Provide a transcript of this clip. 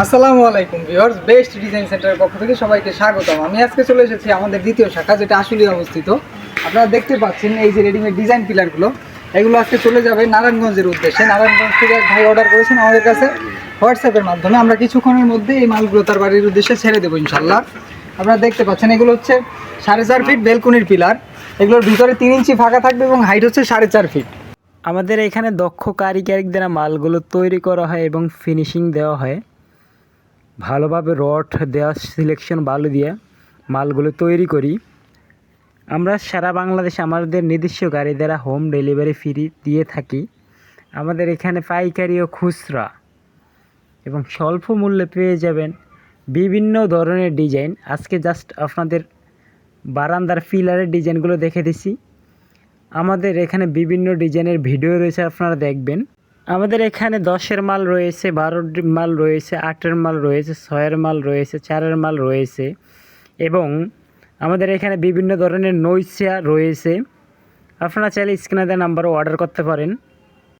আসসালামু আলাইকুম viewers, best design সেন্টারের পক্ষ থেকে সবাইকে স্বাগতম। আমি আজকে চলে এসেছি আমাদের দ্বিতীয় শাখা, যেটা আশুলিয়া অবস্থিত। আপনারা দেখতে পাচ্ছেন এই যে রেডিমেড ডিজাইন পিলারগুলো, এগুলো আজকে চলে যাবে নারায়ণগঞ্জের উদ্দেশ্যে। নারায়ণগঞ্জ থেকে এক ভাই অর্ডার করেছেন আমাদের কাছে হোয়াটসঅ্যাপের মাধ্যমে। আমরা কিছুক্ষণের মধ্যে এই মালগুলো তার বাড়ির উদ্দেশ্যে ছেড়ে দেবো ইনশাল্লাহ। আপনারা দেখতে পাচ্ছেন এগুলো হচ্ছে 4.5 ফিট বেলকনির পিলার। এগুলোর ভিতরে 3 ইঞ্চি ফাঁকা থাকবে এবং হাইট হচ্ছে 4.5 ফিট। আমাদের এখানে দক্ষ কারিগর দ্বারা মালগুলো তৈরি করা হয় এবং ফিনিশিং দেওয়া হয়। ভালোভাবে রড দেওয়া, সিলেকশন বালু দিয়ে মালগুলো তৈরি করি। আমরা সারা বাংলাদেশে আমাদের নিজস্ব গাড়ি দ্বারা হোম ডেলিভারি ফ্রি দিয়ে থাকি। আমাদের এখানে পাইকারি ও খুচরা এবং স্বল্প মূল্যে পেয়ে যাবেন বিভিন্ন ধরনের ডিজাইন। আজকে জাস্ট আপনাদের বারান্দার পিলারের ডিজাইনগুলো দেখে দিছি। আমাদের এখানে বিভিন্ন ডিজাইনের ভিডিও রয়েছে, আপনারা দেখবেন। আমাদের এখানে 10-এর মাল রয়েছে, 12-এর মাল রয়েছে, 8-এর মাল রয়েছে, 6-এর মাল রয়েছে, 4-এর মাল রয়েছে এবং আমাদের এখানে বিভিন্ন ধরনের নৈশা রয়েছে। আপনারা চাইলে স্ক্রিনে দেওয়া নাম্বারে অর্ডার করতে পারেন।